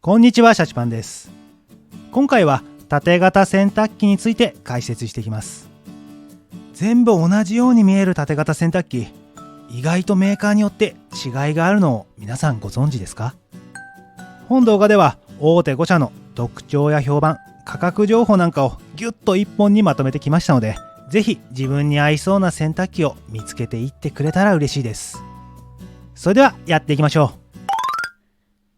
こんにちは、シャチパンです。今回は縦型洗濯機について解説していきます。全部同じように見える縦型洗濯機、意外とメーカーによって違いがあるのを皆さんご存知ですか？本動画では大手5社の特徴や評判、価格情報なんかをギュッと一本にまとめてきましたので、ぜひ自分に合いそうな洗濯機を見つけていってくれたら嬉しいです。それではやっていきましょう。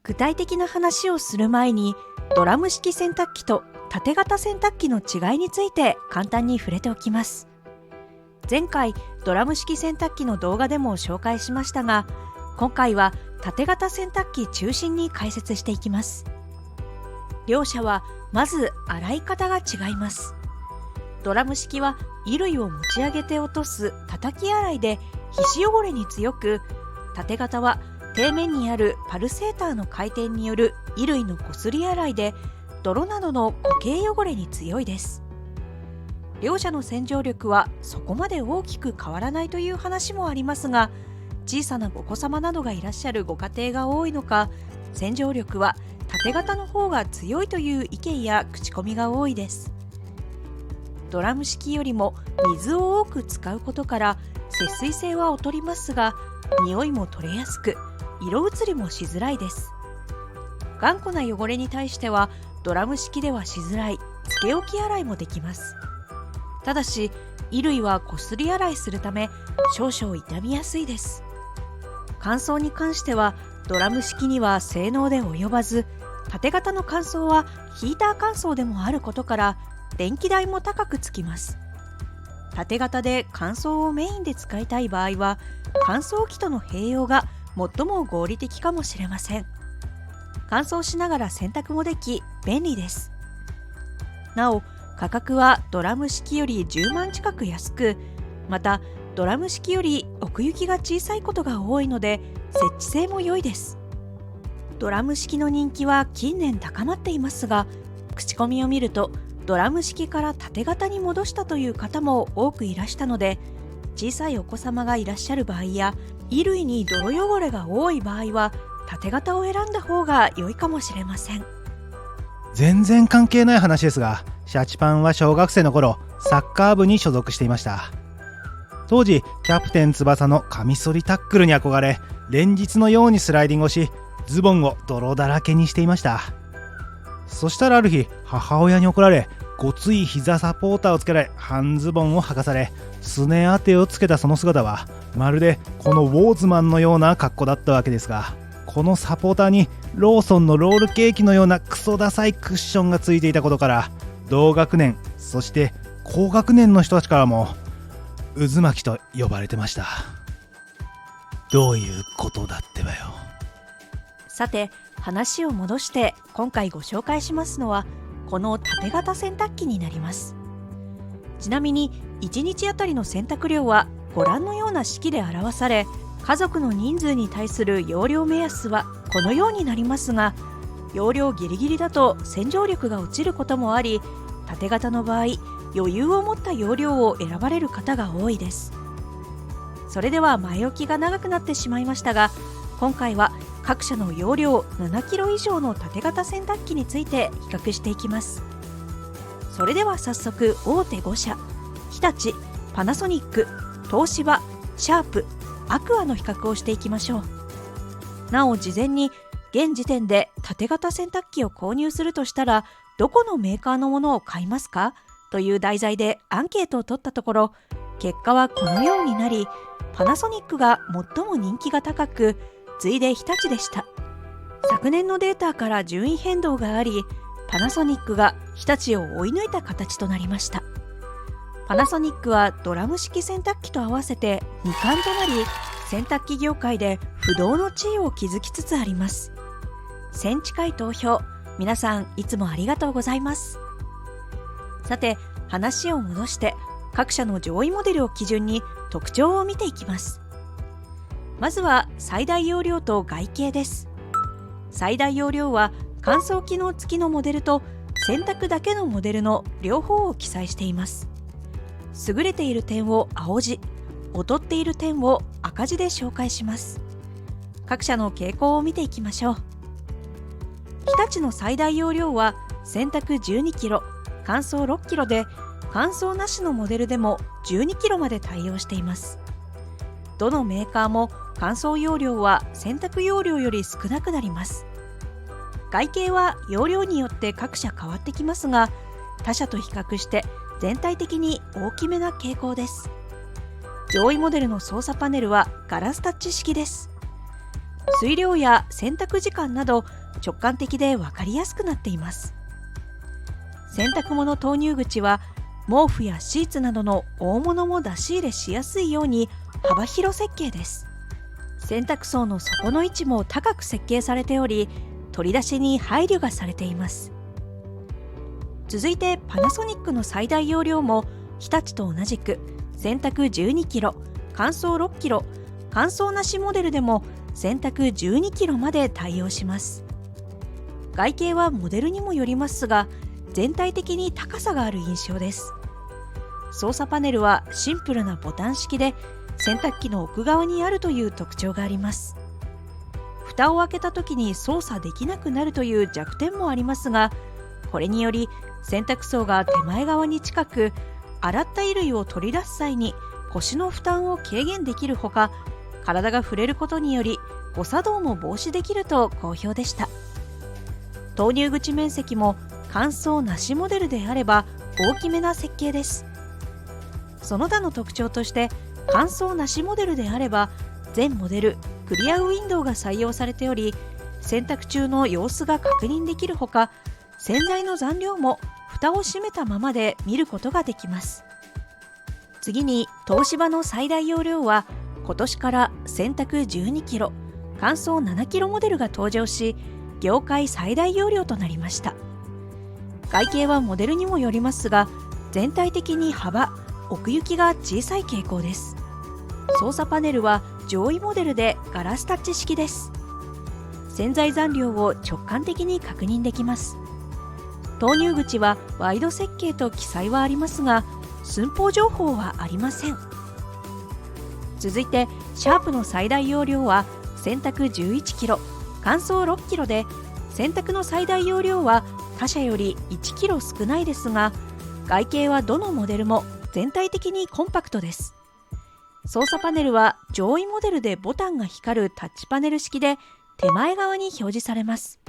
具体的な話をする前に、ドラム式洗濯機と縦型洗濯機の違いについて簡単に触れておきます。前回ドラム式洗濯機の動画でも紹介しましたが、今回は縦型洗濯機中心に解説していきます。両者はまず洗い方が違います。ドラム式は衣類を持ち上げて落とす叩き洗いで皮脂汚れに強く、縦型は底面にあるパルセーターの回転による衣類のこすり洗いで泥などの固形汚れに強いです。両者の洗浄力はそこまで大きく変わらないという話もありますが、小さなお子様などがいらっしゃるご家庭が多いのか、洗浄力は縦型の方が強いという意見や口コミが多いです。ドラム式よりも水を多く使うことから節水性は劣りますが、匂いも取れやすく色移りもしづらいです。頑固な汚れに対してはドラム式ではしづらいつけ置き洗いもできます。ただし衣類はこすり洗いするため少々傷みやすいです。乾燥に関してはドラム式には性能で及ばず、縦型の乾燥はヒーター乾燥でもあることから電気代も高くつきます。縦型で乾燥をメインで使いたい場合は乾燥機との併用が最も合理的かもしれません。乾燥しながら洗濯もでき便利です。なお価格はドラム式より10万近く安く、またドラム式より奥行きが小さいことが多いので設置性も良いです。ドラム式の人気は近年高まっていますが、口コミを見るとドラム式から縦型に戻したという方も多くいらしたので、小さいお子様がいらっしゃる場合や衣類に泥汚れが多い場合は縦型を選んだ方が良いかもしれません。全然関係ない話ですが、シャチパンは小学生の頃サッカー部に所属していました。当時キャプテン翼のカミソリタックルに憧れ、連日のようにスライディングをし、ズボンを泥だらけにしていました。そしたらある日、母親に怒られ、ごつい膝サポーターをつけられ、半ズボンを履かされ、すね当てをつけたその姿はまるでこのウォーズマンのような格好だったわけですが、このサポーターにローソンのロールケーキのようなクソダサいクッションがついていたことから、同学年そして高学年の人たちからも渦巻きと呼ばれてました。どういうことだってばよ。さて話を戻して今回ご紹介しますのはこの縦型洗濯機になります。ちなみに1日あたりの洗濯量はご覧のような式で表され、家族の人数に対する容量目安はこのようになりますが、容量ギリギリだと洗浄力が落ちることもあり、縦型の場合余裕を持った容量を選ばれる方が多いです。それでは前置きが長くなってしまいましたが、今回は各社の容量 7kg 以上の縦型洗濯機について比較していきます。それでは早速大手5社、日立、パナソニック、東芝、シャープ、アクアの比較をしていきましょう。なお事前に現時点で縦型洗濯機を購入するとしたらどこのメーカーのものを買いますかという題材でアンケートを取ったところ、結果はこのようになり、パナソニックが最も人気が高く、次いで日立でした。昨年のデータから順位変動があり、パナソニックが日立を追い抜いた形となりました。パナソニックはドラム式洗濯機と合わせて2冠となり、洗濯機業界で不動の地位を築きつつあります。1000近い投票、皆さんいつもありがとうございます。さて話を戻して各社の上位モデルを基準に特徴を見ていきます。まずは最大容量と外形です。最大容量は乾燥機能付きのモデルと洗濯だけのモデルの両方を記載しています。優れている点を青字、劣っている点を赤字で紹介します。各社の傾向を見ていきましょう。日立の最大容量は洗濯 12kg、乾燥 6kg で、乾燥なしのモデルでも 12kg まで対応しています。どのメーカーも乾燥容量は洗濯容量より少なくなります。外形は容量によって各社変わってきますが、他社と比較して全体的に大きめな傾向です。上位モデルの操作パネルはガラスタッチ式です。水量や洗濯時間など直感的で分かりやすくなっています。洗濯物投入口は毛布やシーツなどの大物も出し入れしやすいように幅広設計です。洗濯槽の底の位置も高く設計されており、取り出しに配慮がされています。続いてパナソニックの最大容量も日立と同じく洗濯 12kg、乾燥 6kg、乾燥なしモデルでも洗濯 12kg まで対応します。外形はモデルにもよりますが、全体的に高さがある印象です。操作パネルはシンプルなボタン式で、洗濯機の奥側にあるという特徴があります。蓋を開けた時に操作できなくなるという弱点もありますが、これにより洗濯槽が手前側に近く、洗った衣類を取り出す際に腰の負担を軽減できるほか、体が触れることにより誤作動も防止できると好評でした。投入口面積も乾燥なしモデルであれば大きめな設計です。その他の特徴として、乾燥なしモデルであれば全モデルクリアウィンドウが採用されており、洗濯中の様子が確認できるほか、洗剤の残量も蓋を閉めたままで見ることができます。次に東芝の最大容量は今年から洗濯 12kg、乾燥 7kg モデルが登場し、業界最大容量となりました。外形はモデルにもよりますが、全体的に幅、奥行きが小さい傾向です。操作パネルは上位モデルでガラスタッチ式です。洗剤残量を直感的に確認できます。投入口はワイド設計と記載はありますが、寸法情報はありません。続いてシャープの最大容量は洗濯 11kg、乾燥 6kg で、洗濯の最大容量は他社より 1kg 少ないですが、外形はどのモデルも全体的にコンパクトです。操作パネルは上位モデルでボタンが光るタッチパネル式で、手前側に表示されます。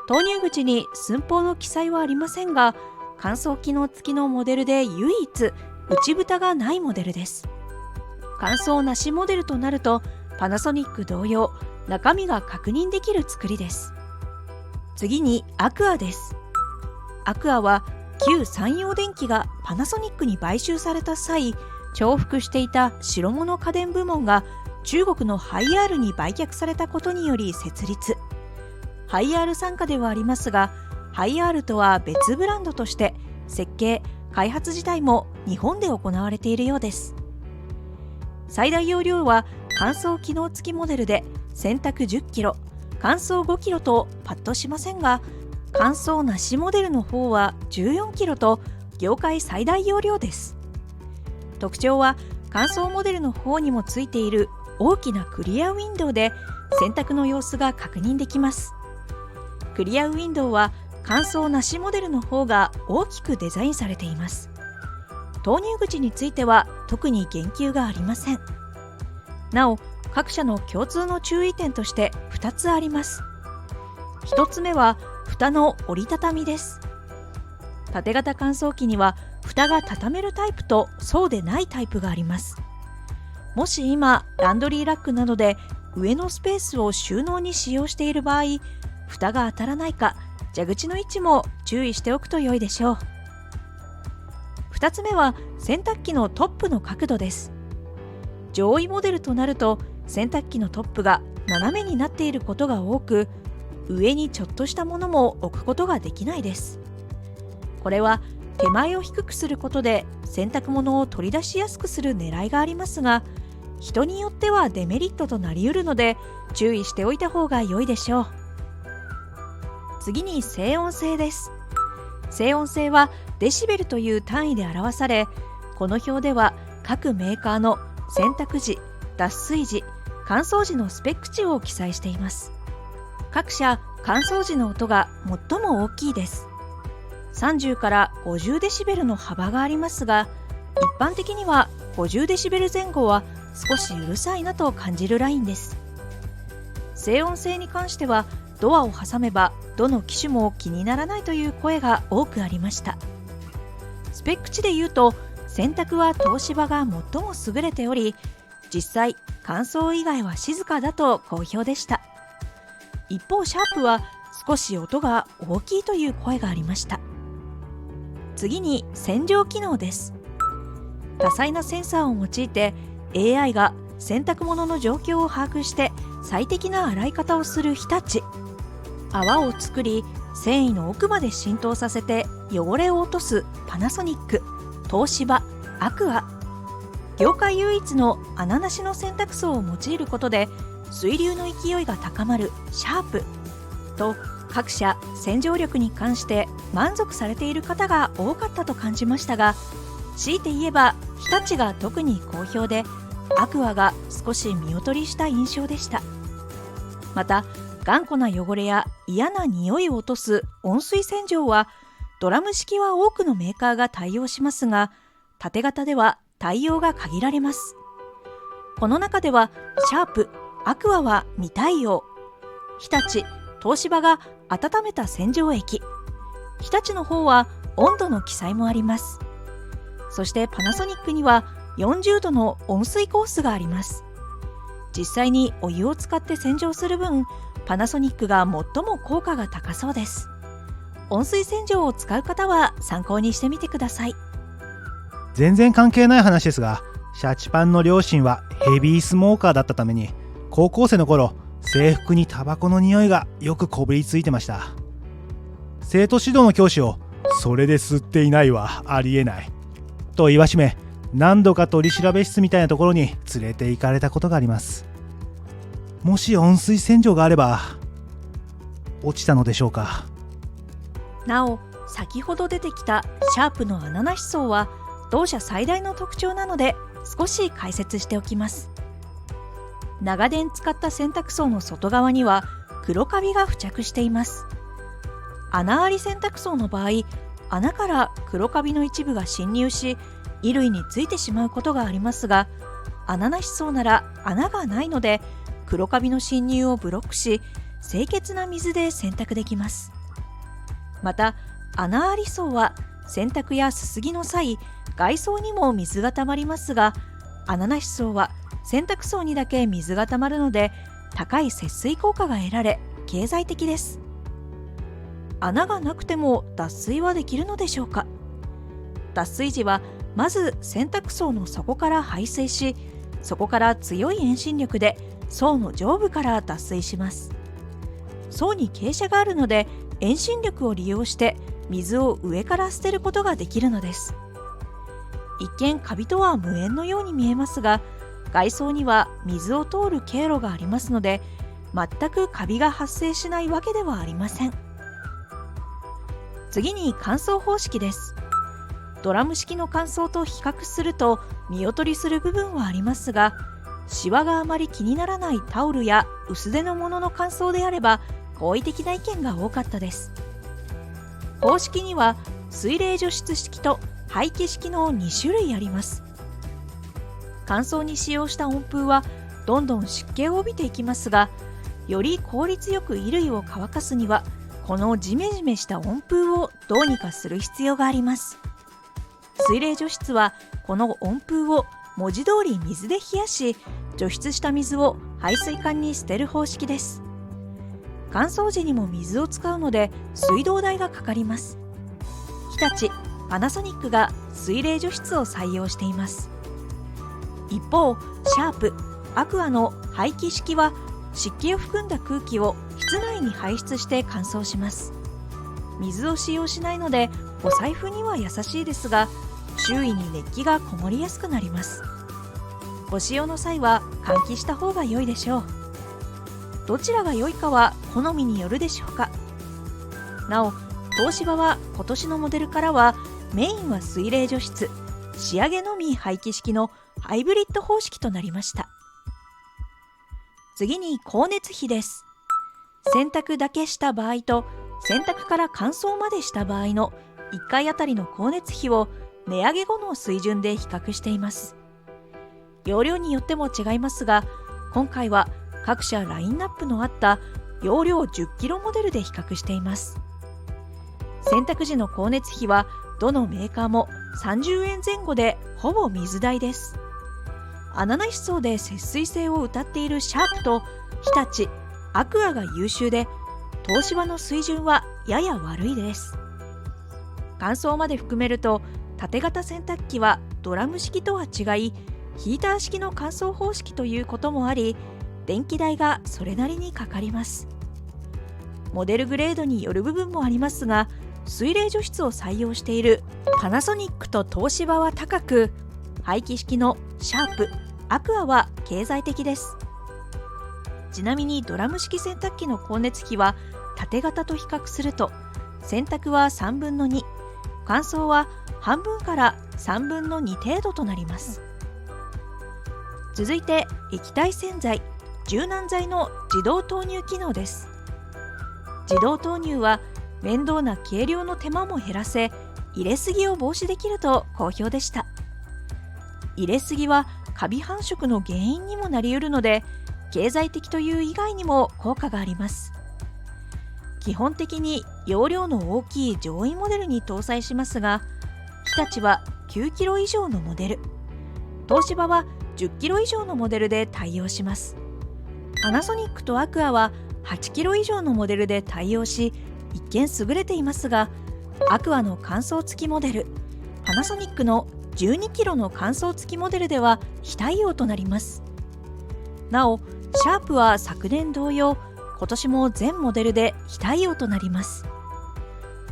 投入口に寸法の記載はありませんが、乾燥機能付きのモデルで唯一内蓋がないモデルです。乾燥なしモデルとなるとパナソニック同様、中身が確認できる作りです。次にアクアです。アクアは旧三洋電機がパナソニックに買収された際、重複していた白物家電部門が中国のハイアールに売却されたことにより設立。ハイアール傘下ではありますが、ハイアールとは別ブランドとして設計・開発自体も日本で行われているようです。最大容量は乾燥機能付きモデルで洗濯 10kg、乾燥 5kg とパッとしませんが、乾燥なしモデルの方は 14kg と業界最大容量です。特徴は乾燥モデルの方にもついている大きなクリアウィンドウで洗濯の様子が確認できます。クリアウィンドウは乾燥なしモデルの方が大きくデザインされています。投入口については特に言及がありません。なお、各社の共通の注意点として2つあります。1つ目は蓋の折りたたみです。縦型乾燥機には蓋が畳めるタイプとそうでないタイプがあります。もし今ランドリーラックなどで上のスペースを収納に使用している場合、蓋が当たらないか蛇口の位置も注意しておくと良いでしょう。2つ目は洗濯機のトップの角度です。上位モデルとなると洗濯機のトップが斜めになっていることが多く、上にちょっとしたものも置くことができないです。これは手前を低くすることで洗濯物を取り出しやすくする狙いがありますが、人によってはデメリットとなりうるので注意しておいた方が良いでしょう。次に静音性です。静音性はデシベルという単位で表され、この表では各メーカーの洗濯時、脱水時、乾燥時のスペック値を記載しています。各社乾燥時の音が最も大きいです。30から50デシベルの幅がありますが、一般的には50デシベル前後は少しうるさいなと感じるラインです。静音性に関してはドアを挟めばどの機種も気にならないという声が多くありました。スペック値でいうと洗濯は東芝が最も優れており、実際乾燥以外は静かだと好評でした。一方シャープは少し音が大きいという声がありました。次に洗浄機能です。多彩なセンサーを用いて AI が洗濯物の状況を把握して最適な洗い方をする日立。泡を作り繊維の奥まで浸透させて汚れを落とすパナソニック、東芝、アクア。業界唯一の穴なしの洗濯槽を用いることで水流の勢いが高まるシャープと、各社洗浄力に関して満足されている方が多かったと感じましたが、強いて言えば日立が特に好評で、アクアが少し見劣りした印象でした。また頑固な汚れや嫌な匂いを落とす温水洗浄はドラム式は多くのメーカーが対応しますが、縦型では対応が限られます。この中ではシャープ、アクアは未対応、日立、東芝が温めた洗浄液、日立の方は温度の記載もあります。そしてパナソニックには40度の温水コースがあります。実際にお湯を使って洗浄する分、パナソニックが最も効果が高そうです。温水洗浄を使う方は参考にしてみてください。全然関係ない話ですが、シャチパンの両親はヘビースモーカーだったために、高校生の頃制服にタバコの匂いがよくこびりついてました。生徒指導の教師をそれで吸っていないはありえないと言わしめ、何度か取り調べ室みたいなところに連れて行かれたことがあります。もし温水洗浄があれば落ちたのでしょうか。なお、先ほど出てきたシャープの穴なし槽は同社最大の特徴なので少し解説しておきます。長電使った洗濯槽の外側には黒カビが付着しています。穴あり洗濯槽の場合、穴から黒カビの一部が侵入し衣類についてしまうことがありますが、穴なし槽なら穴がないので黒カビの侵入をブロックし、清潔な水で洗濯できます。また穴あり槽は洗濯やすすぎの際、外装にも水がたまりますが、穴なし槽は洗濯槽にだけ水がたまるので高い節水効果が得られ経済的です。穴がなくても脱水はできるのでしょうか。脱水時はまず洗濯槽の底から排水し、そこから強い遠心力で槽の上部から脱水します。槽に傾斜があるので遠心力を利用して水を上から捨てることができるのです。一見カビとは無縁のように見えますが、外装には水を通る経路がありますので、全くカビが発生しないわけではありません。次に乾燥方式です。ドラム式の乾燥と比較すると見劣りする部分はありますが、シワがあまり気にならないタオルや薄手のものの乾燥であれば好意的な意見が多かったです。方式には水冷除湿式と排気式の2種類あります。乾燥に使用した温風はどんどん湿気を帯びていきますが、より効率よく衣類を乾かすにはこのジメジメした温風をどうにかする必要があります。水冷除湿はこの温風を文字通り水で冷やし、除湿した水を排水管に捨てる方式です。乾燥時にも水を使うので水道代がかかります。日立、パナソニックが水冷除湿を採用しています。一方、シャープ、アクアの排気式は湿気を含んだ空気を室内に排出して乾燥します。水を使用しないのでお財布には優しいですが、周囲に熱気がこもりやすくなります。ご使用の際は換気した方が良いでしょう。どちらが良いかは好みによるでしょうか。なお、東芝は今年のモデルからはメインは水冷除湿、仕上げのみ排気式のハイブリッド方式となりました。次に光熱費です。洗濯だけした場合と洗濯から乾燥までした場合の1回あたりの光熱費を値上げ後の水準で比較しています。容量によっても違いますが、今回は各社ラインナップのあった容量 10kg モデルで比較しています。洗濯時の光熱費はどのメーカーも30円前後でほぼ水代です。穴なし層で節水性を謳っているシャープと日立、アクアが優秀で、東芝の水準はやや悪いです。乾燥まで含めると縦型洗濯機はドラム式とは違い、ヒーター式の乾燥方式ということもあり、電気代がそれなりにかかります。モデルグレードによる部分もありますが、水冷除湿を採用しているパナソニックと東芝は高く、排気式のシャープ、アクアは経済的です。ちなみにドラム式洗濯機の光熱費は縦型と比較すると、洗濯は3分の2、乾燥は半分から3分の2程度となります。続いて液体洗剤、柔軟剤の自動投入機能です。自動投入は面倒な計量の手間も減らせ、入れすぎを防止できると好評でした。入れすぎはカビ繁殖の原因にもなり得るので、経済的という以外にも効果があります。基本的に容量の大きい上位モデルに搭載しますが、日立は 9kg 以上のモデル、東芝は 10kg 以上のモデルで対応します。パナソニックとアクアは 8kg 以上のモデルで対応し、一見優れていますが、アクアの乾燥付きモデル、パナソニックの 12kg の乾燥付きモデルでは非対応となります。なお、シャープは昨年同様、今年も全モデルで非対応となります。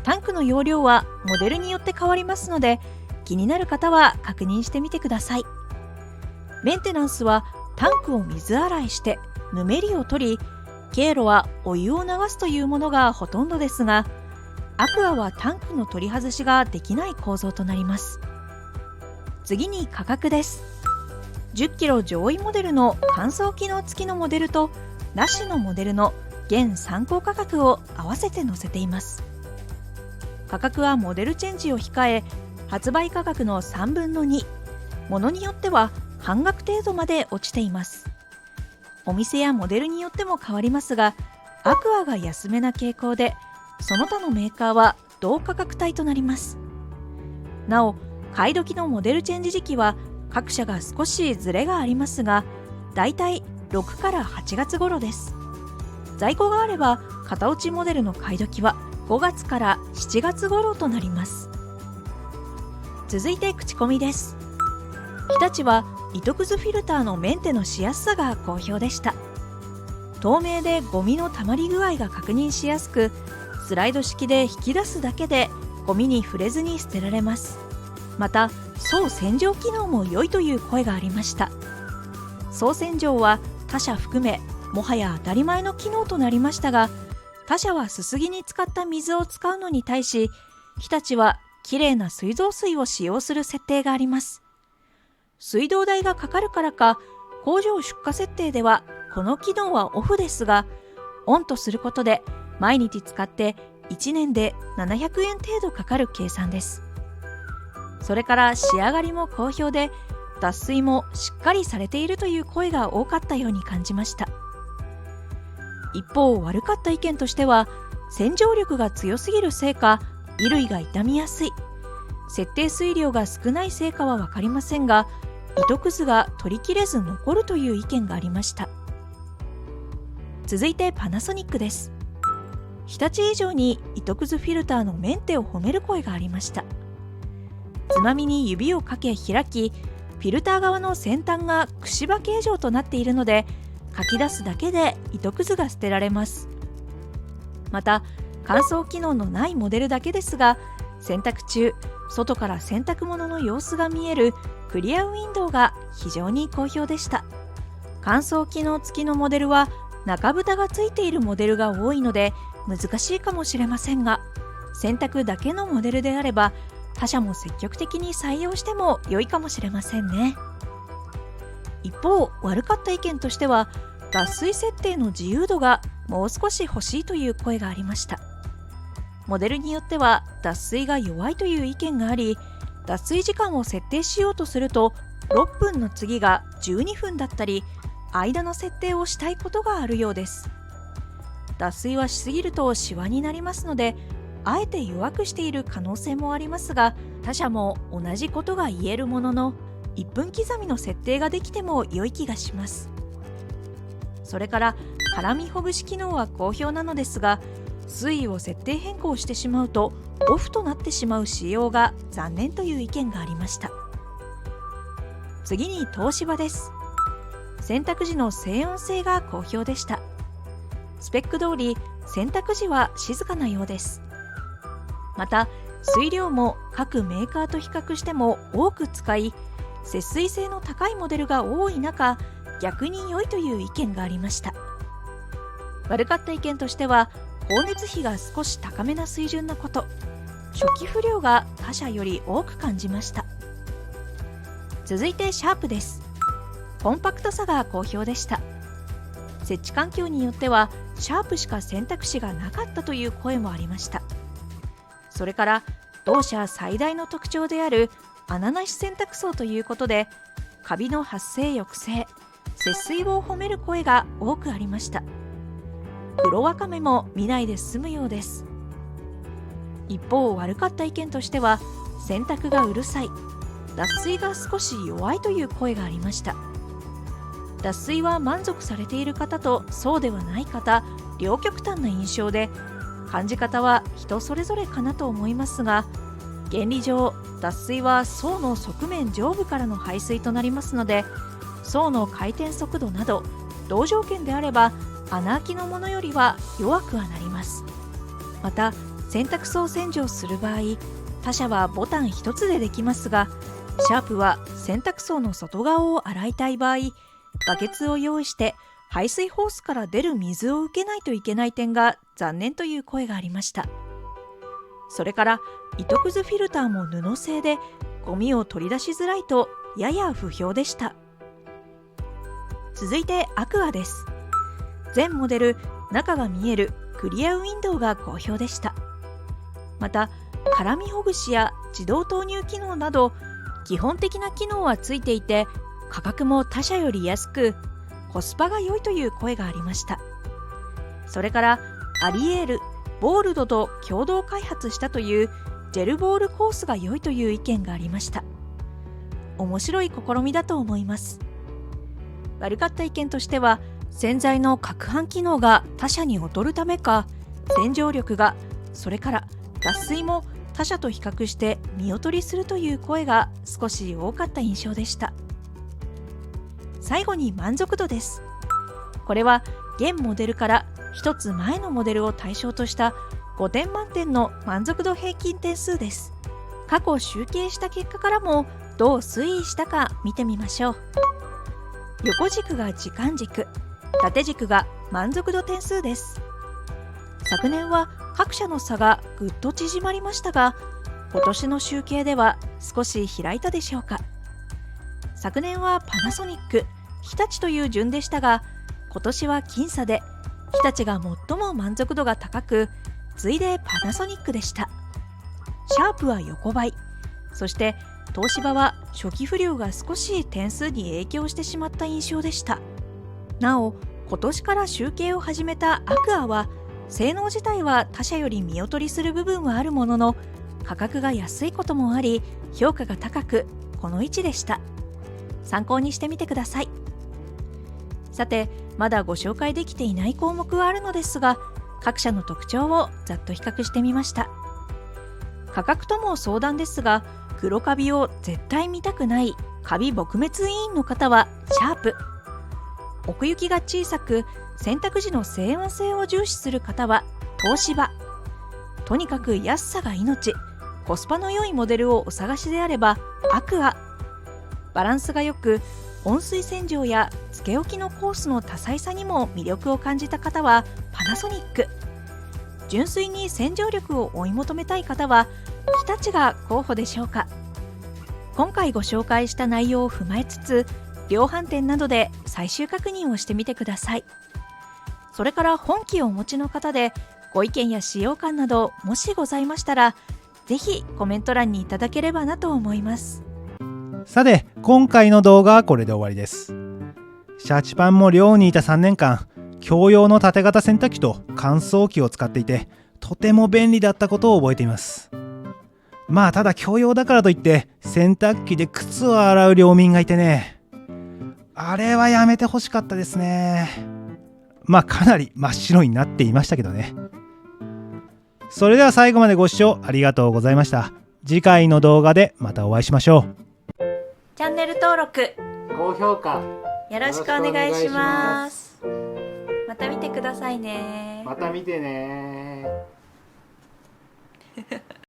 タンクの容量はモデルによって変わりますので、気になる方は確認してみてください。メンテナンスはタンクを水洗いしてぬめりを取り、経路はお湯を流すというものがほとんどですが、アクアはタンクの取り外しができない構造となります。次に価格です。10kg 上位モデルの乾燥機能付きのモデルとなしのモデルの現参考価格を合わせて載せています。価格はモデルチェンジを控え、発売価格の3分の2、ものによっては半額程度まで落ちています。お店やモデルによっても変わりますが、アクアが安めな傾向で、その他のメーカーは同価格帯となります。なお、買い時のモデルチェンジ時期は各社が少しズレがありますが、だいたい6から8月頃です。在庫があれば型落ちモデルの買い時は5月から7月頃となります。続いて口コミです。日立は糸くずフィルターのメンテのしやすさが好評でした。透明でゴミのたまり具合が確認しやすく、スライド式で引き出すだけでゴミに触れずに捨てられます。また、総洗浄機能も良いという声がありました。総洗浄は他社含めもはや当たり前の機能となりましたが、他社はすすぎに使った水を使うのに対し、日立はきれいな水道水を使用する設定があります。水道代がかかるからか、工場出荷設定ではこの機能はオフですが、オンとすることで毎日使って1年で700円程度かかる計算です。それから仕上がりも好評で、脱水もしっかりされているという声が多かったように感じました。一方、悪かった意見としては、洗浄力が強すぎるせいか衣類が傷みやすい、設定水量が少ないせいかは分かりませんが、糸くずが取りきれず残るという意見がありました。続いてパナソニックです。日立以上に糸くずフィルターのメンテを褒める声がありました。つまみに指をかけ開き、フィルター側の先端が櫛刃形状となっているので、かき出すだけで糸くずが捨てられます。また、乾燥機能のないモデルだけですが、洗濯中、外から洗濯物の様子が見えるクリアウィンドウが非常に好評でした。乾燥機能付きのモデルは中蓋がついているモデルが多いので難しいかもしれませんが、洗濯だけのモデルであれば他社も積極的に採用しても良いかもしれませんね。一方、悪かった意見としては、脱水設定の自由度がもう少し欲しいという声がありました。モデルによっては脱水が弱いという意見があり、脱水時間を設定しようとすると6分の次が12分だったり、間の設定をしたいことがあるようです。脱水はしすぎるとシワになりますので、あえて弱くしている可能性もありますが、他社も同じことが言えるものの、1分刻みの設定ができても良い気がします。それから絡みほぐし機能は好評なのですが、水位を設定変更してしまうとオフとなってしまう仕様が残念という意見がありました。次に東芝です。洗濯時の静音性が好評でした。スペック通り洗濯時は静かなようです。また水量も各メーカーと比較しても多く使い、節水性の高いモデルが多い中、逆に良いという意見がありました。悪かった意見としては、光熱費が少し高めな水準なこと、初期不良が他社より多く感じました。続いてシャープです。コンパクトさが好評でした。設置環境によってはシャープしか選択肢がなかったという声もありました。それから同社最大の特徴である穴なし洗濯槽ということで、カビの発生抑制、節水を褒める声が多くありました。黒わかめも見ないで済むようです。一方、悪かった意見としては、洗濯がうるさい、脱水が少し弱いという声がありました。脱水は満足されている方とそうではない方、両極端な印象で、感じ方は人それぞれかなと思いますが、原理上脱水は層の側面上部からの排水となりますので、層の回転速度など同条件であれば穴あきのものよりは弱くはなります。また洗濯槽洗浄する場合、他社はボタン一つでできますが、シャープは洗濯槽の外側を洗いたい場合、バケツを用意して排水ホースから出る水を受けないといけない点が残念という声がありました。それから糸くずフィルターも布製でゴミを取り出しづらいとやや不評でした。続いてアクアです。全モデル中が見えるクリアウィンドウが好評でした。また絡みほぐしや自動投入機能など基本的な機能はついていて、価格も他社より安くコスパが良いという声がありました。それからアリエール、ボールドと共同開発したというジェルボールコースが良いという意見がありました。面白い試みだと思います。悪かった意見としては、洗剤の攪拌機能が他社に劣るためか、洗浄力が、それから脱水も他社と比較して見劣りするという声が少し多かった印象でした。最後に満足度です。これは現モデルから一つ前のモデルを対象とした5点満点の満足度平均点数です。過去集計した結果からもどう推移したか見てみましょう。横軸が時間軸、縦軸が満足度点数です。昨年は各社の差がぐっと縮まりましたが、今年の集計では少し開いたでしょうか。昨年はパナソニック、日立という順でしたが、今年は僅差で日立が最も満足度が高く、次いでパナソニックでした。シャープは横ばい、そして東芝は初期不良が少し点数に影響してしまった印象でした。なお今年から集計を始めたアクアは性能自体は他社より見劣りする部分はあるものの、価格が安いこともあり評価が高く、この位置でした。参考にしてみてください。さて、まだご紹介できていない項目はあるのですが、各社の特徴をざっと比較してみました。価格とも相談ですが、黒カビを絶対見たくないカビ撲滅委員の方はシャープ、奥行きが小さく洗濯時の静音性を重視する方は東芝、とにかく安さが命、コスパの良いモデルをお探しであればアクア、バランスが良く温水洗浄やつけ置きのコースの多彩さにも魅力を感じた方はパナソニック、純粋に洗浄力を追い求めたい方は日立が候補でしょうか。今回ご紹介した内容を踏まえつつ、量販店などで最終確認をしてみてください。それから本機をお持ちの方でご意見や使用感などもしございましたら、ぜひコメント欄にいただければなと思います。さて、今回の動画はこれで終わりです。シャチパンも寮にいた3年間、共用の縦型洗濯機と乾燥機を使っていて、とても便利だったことを覚えています。まあただ共用だからといって洗濯機で靴を洗う領民がいてね、あれはやめてほしかったですね。まあかなり真っ白になっていましたけどね。それでは最後までご視聴ありがとうございました。次回の動画でまたお会いしましょう。チャンネル登録、高評価よろしくお願いします。また見てくださいね。また見てね